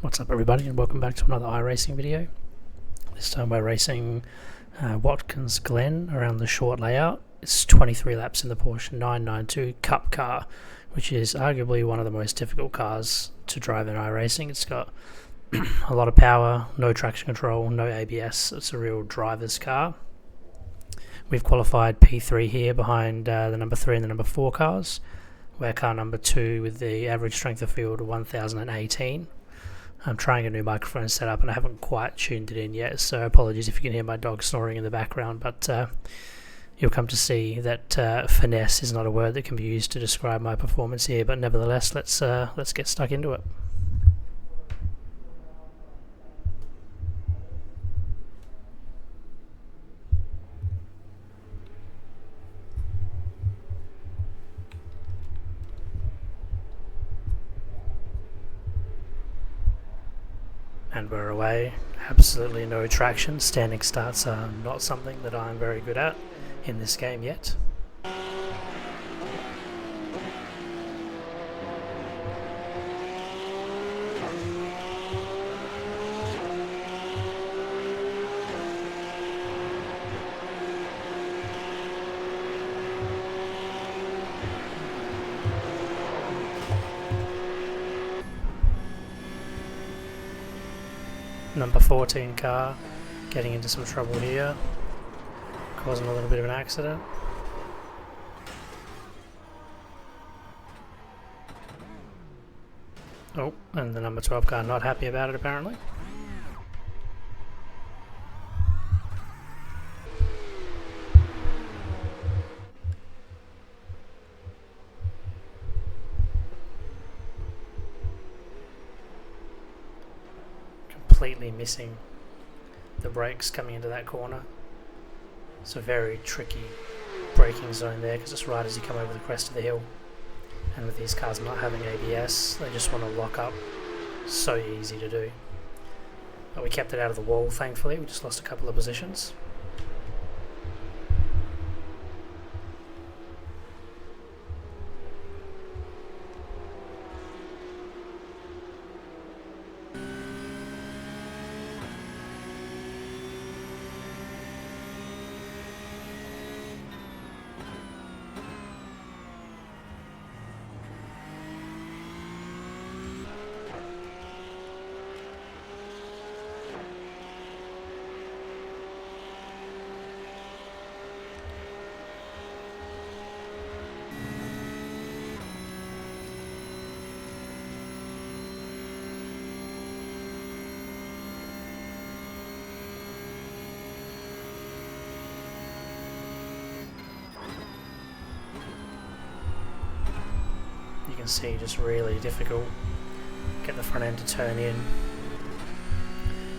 What's up everybody, and welcome back to another iRacing video. This time we're racing Watkins Glenn around the short layout. It's 23 laps in the Porsche 992 Cup car, which is arguably one of the most difficult cars to drive in iRacing. It's got a lot of power, no traction control, no ABS. It's a real driver's car. We've qualified P3 here behind the number 3 and the number 4 cars. We're car number 2 with the average strength of field of 1018. I'm trying a new microphone setup and I haven't quite tuned it in yet, so apologies if you can hear my dog snoring in the background, but you'll come to see that finesse is not a word that can be used to describe my performance here, but nevertheless, let's get stuck into it. And we're away. Absolutely no traction. Standing starts are not something that I'm very good at in this game yet. Number 14 car getting into some trouble here, causing a little bit of an accident. Oh, and the number 12 car not happy about it apparently. Completely missing the brakes coming into that corner. It's a very tricky braking zone there because it's right as you come over the crest of the hill, and with these cars not having ABS they just want to lock up. So easy to do, but we kept it out of the wall thankfully. We just lost a couple of positions. You can see just really difficult. Get the front end to turn in.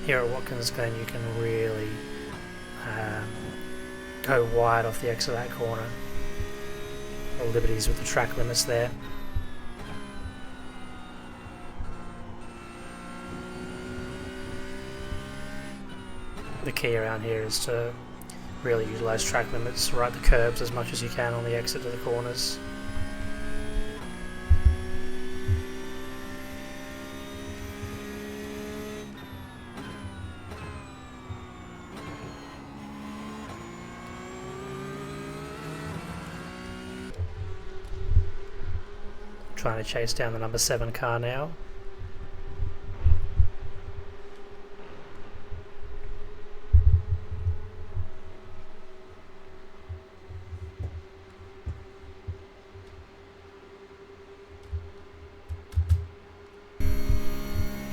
Here at Watkins Glenn you can really go wide off the exit of that corner. The liberties with the track limits there. The key around here is to really utilise track limits, ride the curbs as much as you can on the exit to the corners. Trying to chase down the number 7 car now.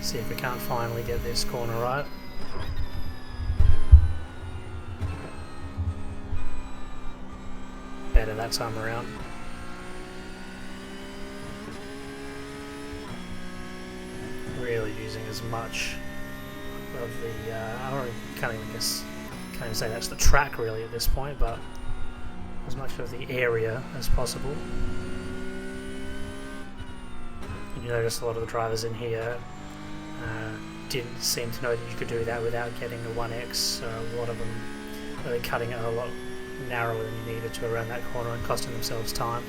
See if we can't finally get this corner right. Better that time around. Really using as much of the I can't even say that's the track really at this point, but as much of the area as possible. And you notice a lot of the drivers in here didn't seem to know that you could do that without getting a 1x. A lot of them really cutting it a lot narrower than you needed to around that corner and costing themselves time.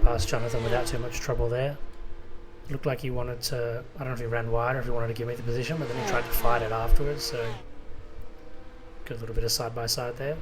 past Jonathan without too much trouble there. Looked like he wanted to, I don't know if he ran wide or if he wanted to give me the position, but then he tried to fight it afterwards, so got a little bit of side by side there.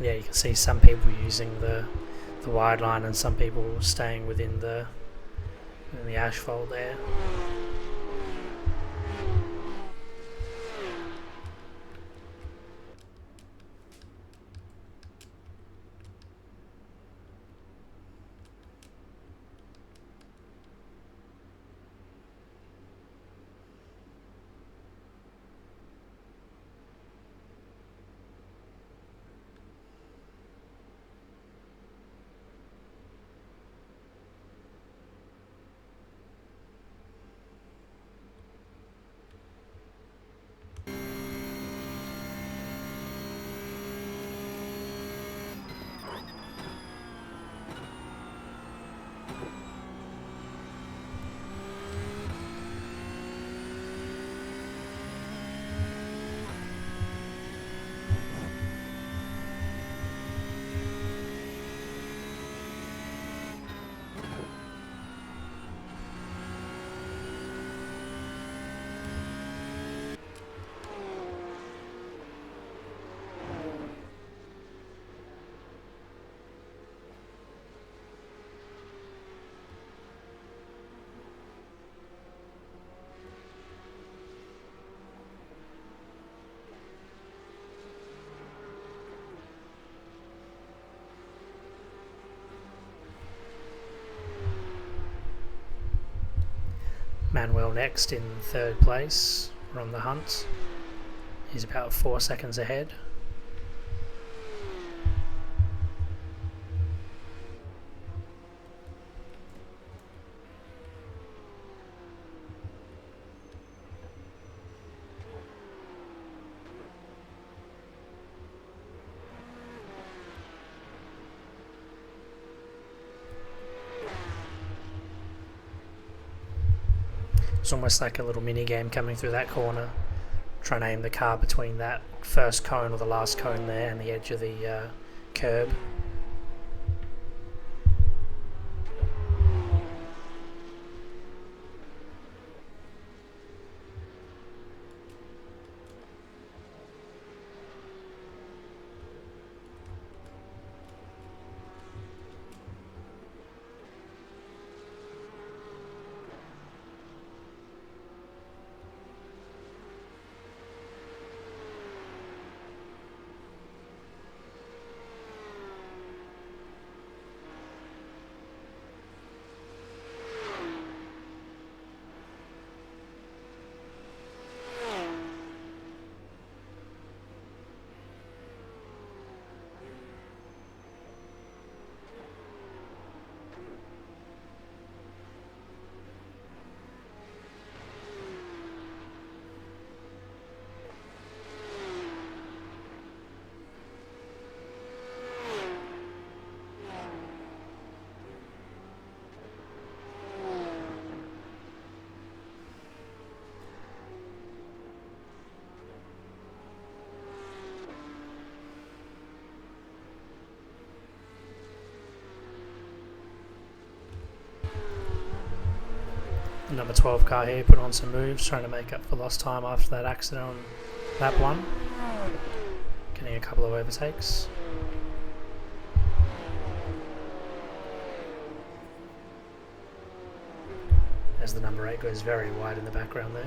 Yeah, you can see some people using the wide line and some people staying within the asphalt there. Manuel next in third place. We're on the hunt. He's about 4 seconds ahead. It's almost like a little mini game coming through that corner, trying to aim the car between that first cone or the last cone there and the edge of the curb. Number 12 car here, put on some moves, trying to make up for lost time after that accident on lap 1. Getting a couple of overtakes. As the number 8 goes very wide in the background there.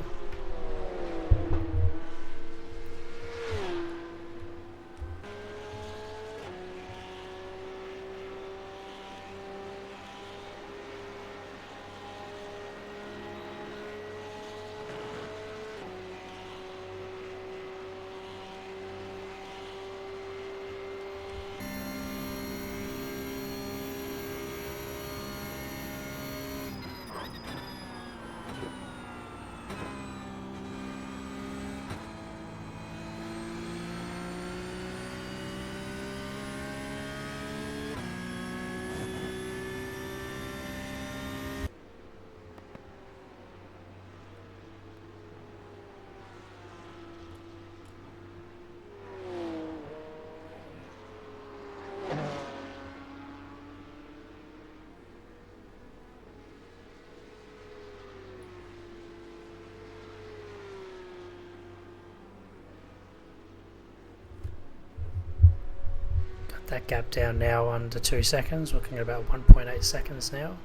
That gap down now under 2 seconds, looking at about 1.8 seconds now.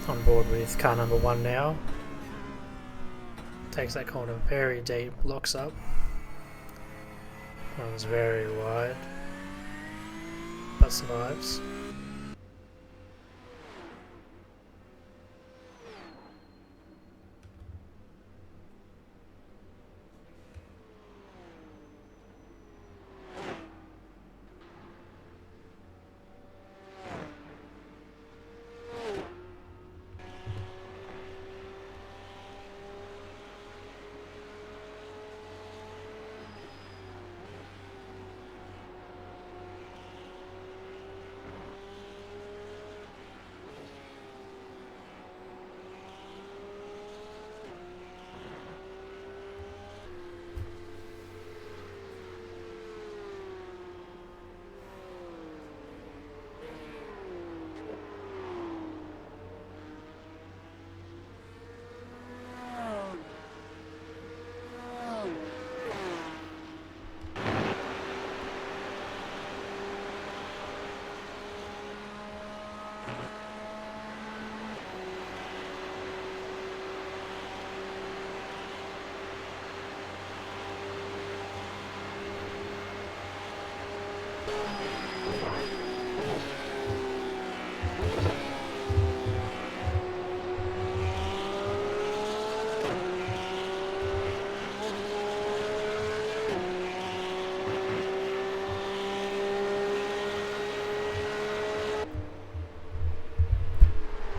On board with car number 1 now. Takes that corner very deep, locks up. Runs very wide, but survives.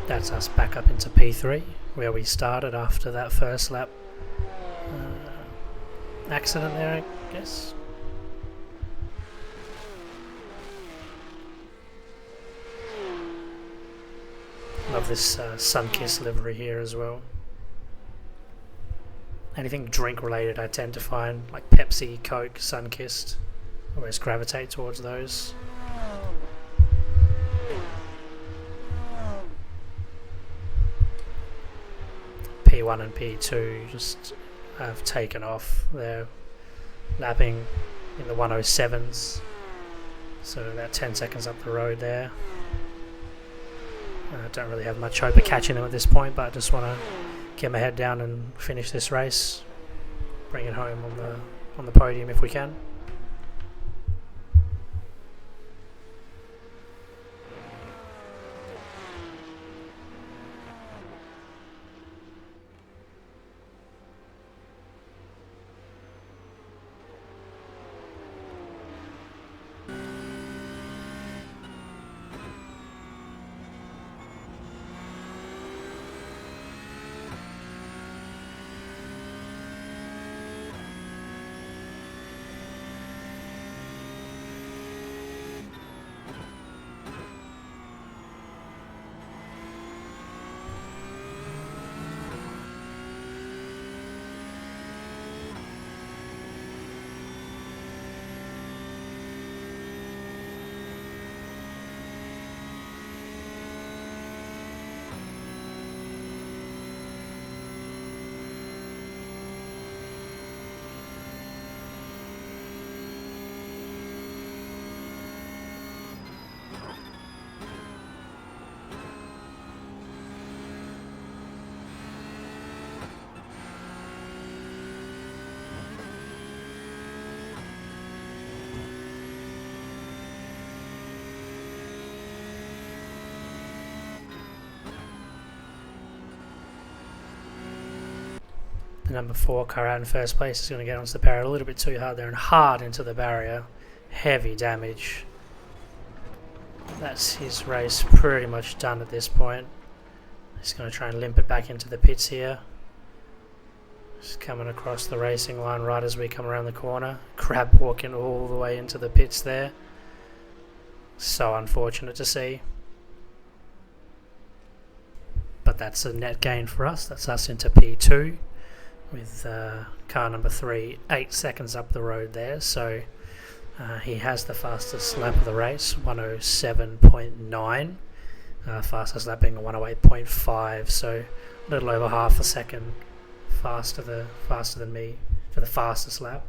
That's us back up into P3, where we started after that first lap accident there, I guess. Love this sun-kissed livery here as well. Anything drink related I tend to find, like Pepsi, Coke, sun-kissed, always gravitate towards those. P1 and P2 just have taken off. They're lapping in the 107s, so about 10 seconds up the road there. I don't really have much hope of catching them at this point, but I just want to get my head down and finish this race, bring it home on the podium if we can. The number 4 car out in first place is going to get onto the barrier a little bit too hard there and hard into the barrier. Heavy damage. That's his race pretty much done at this point. He's going to try and limp it back into the pits here. Just coming across the racing line right as we come around the corner. Crab walking all the way into the pits there. So unfortunate to see. But that's a net gain for us. That's us into P2 with car number 3 8 seconds up the road there. So He has the fastest lap of the race, 107.9. Fastest lap being a 108.5, so a little over half a second faster than me for the fastest lap.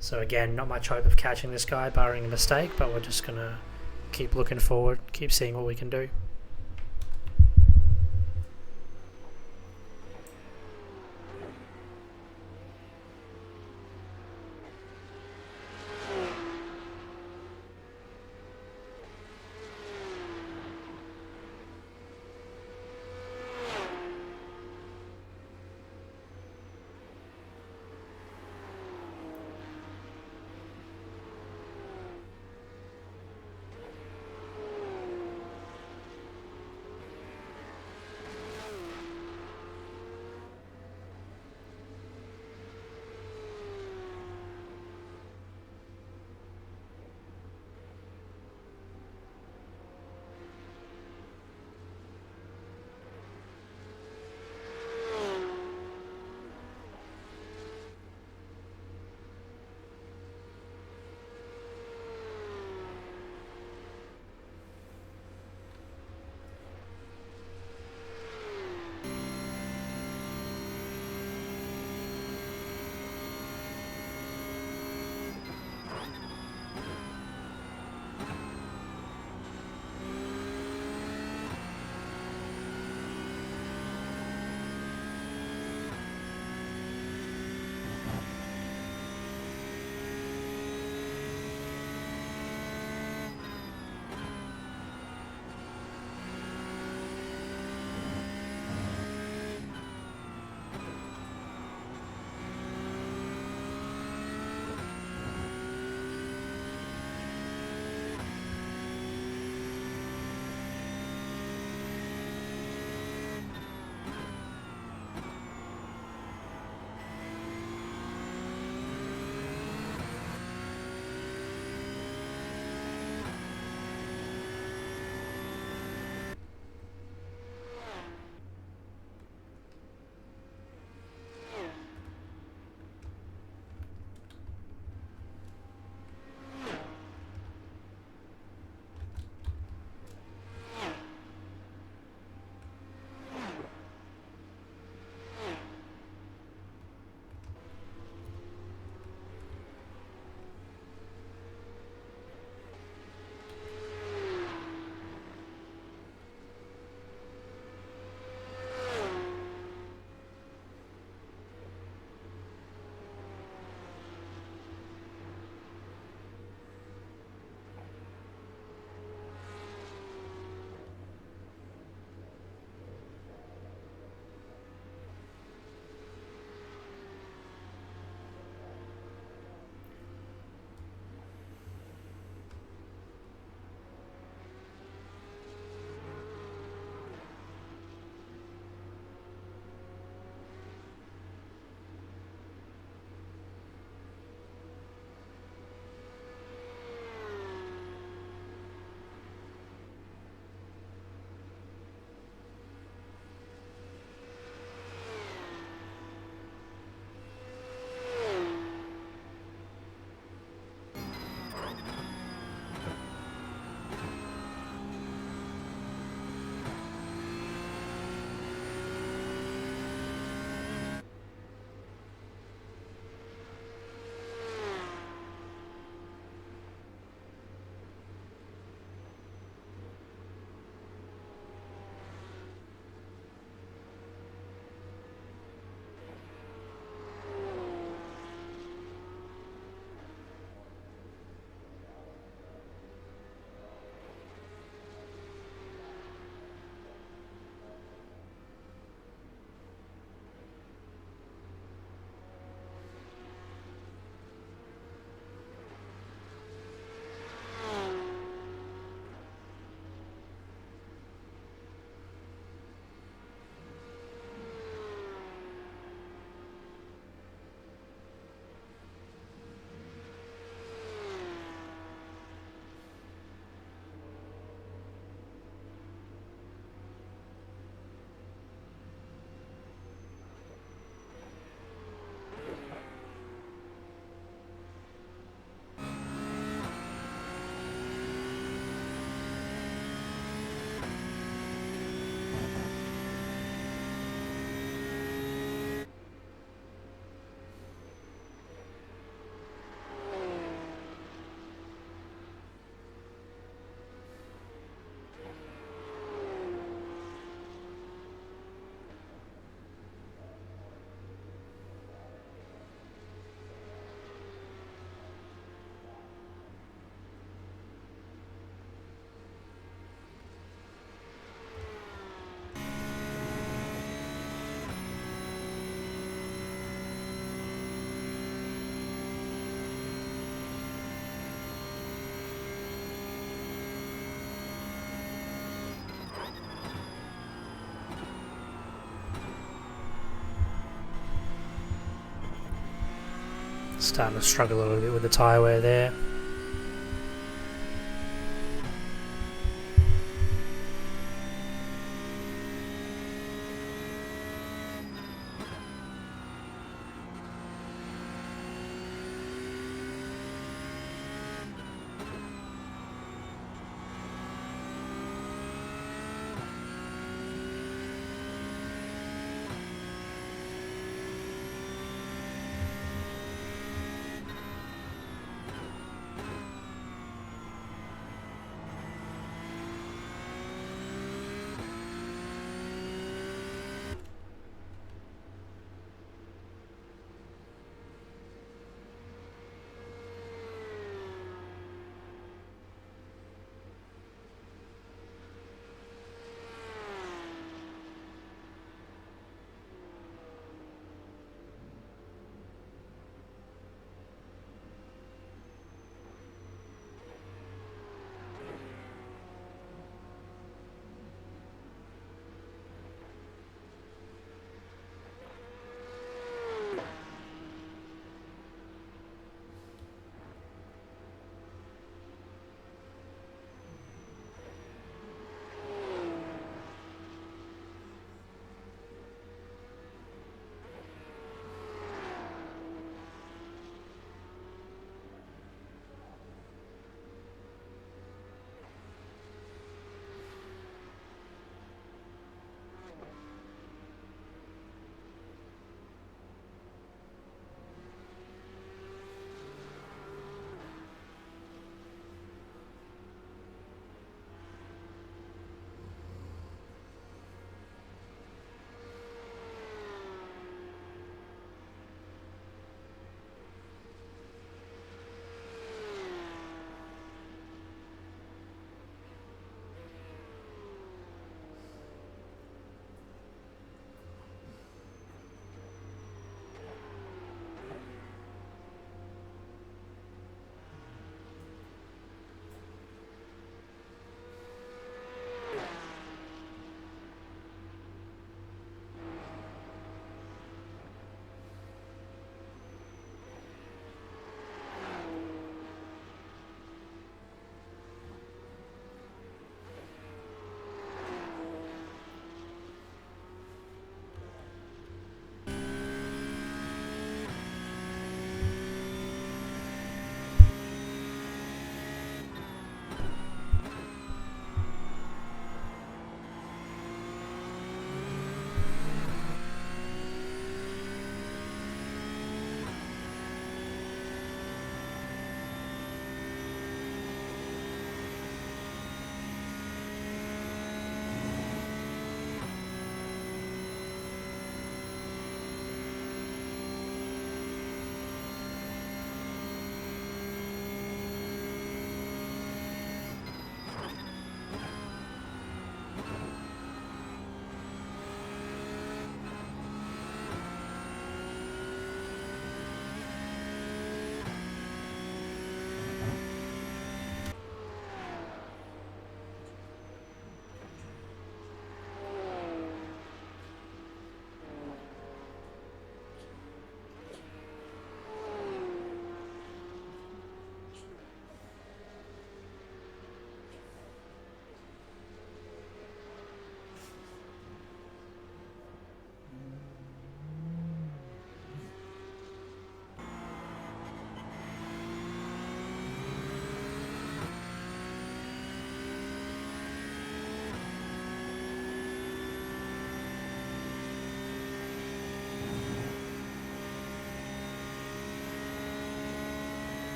So again, not much hope of catching this guy barring a mistake, but we're just going to keep looking forward, keep seeing what we can do. Starting to struggle a little bit with the tyre wear there.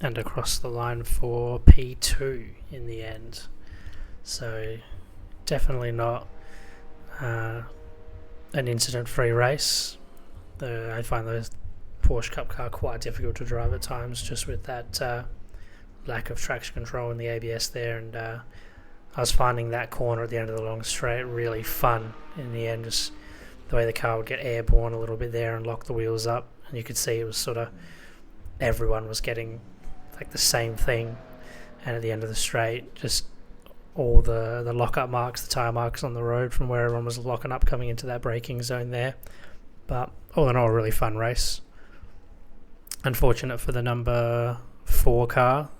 and across the line for P2 in the end. So definitely not an incident-free race. I find the Porsche Cup car quite difficult to drive at times, just with that lack of traction control in the ABS there, and I was finding that corner at the end of the long straight really fun in the end, just the way the car would get airborne a little bit there and lock the wheels up, and you could see it was sort of everyone was getting like the same thing, and at the end of the straight, just all the lock-up marks, the tyre marks on the road from where everyone was locking up coming into that braking zone there. But all in all, a really fun race. Unfortunate for the number 4 car,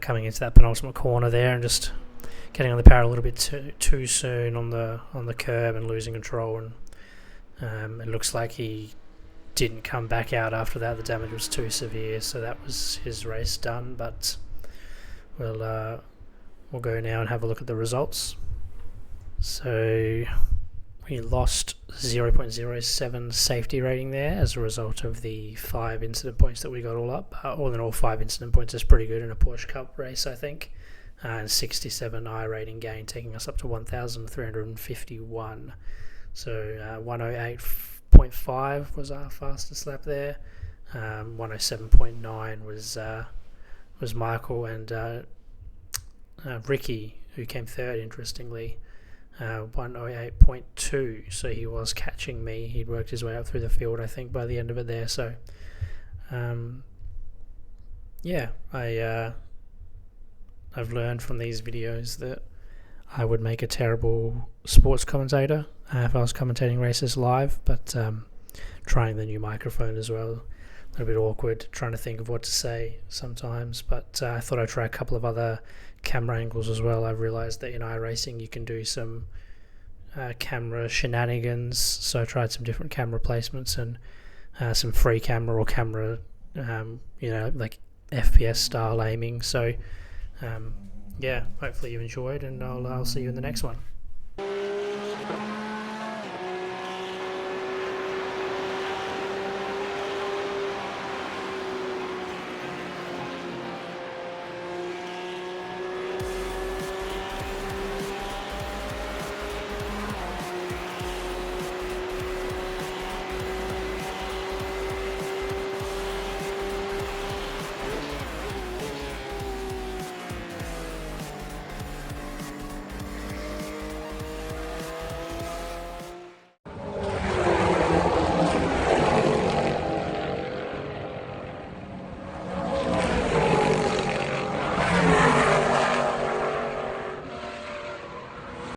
coming into that penultimate corner there and just getting on the power a little bit too soon on the curb and losing control, and it looks like he didn't come back out after that. The damage was too severe, so that was his race done. But we'll go now and have a look at the results. So we lost 0.07 safety rating there as a result of the 5 incident points that we got all up. All in all, 5 incident points is pretty good in a Porsche Cup race, I think. And 67 iRating gain, taking us up to 1,351. So 108.5 was our fastest lap there. 107.9 was Michael, and Ricky, who came third, interestingly. 108.2, so he was catching me. He'd worked his way up through the field, I think, by the end of it there. So I've learned from these videos that I would make a terrible sports commentator if I was commentating races live, but trying the new microphone as well, a little bit awkward, trying to think of what to say sometimes, but I thought I'd try a couple of other camera angles as well. I've realised that in iRacing you can do some camera shenanigans, so I tried some different camera placements and some free camera or camera, like FPS style aiming. So hopefully you enjoyed, and I'll see you in the next one.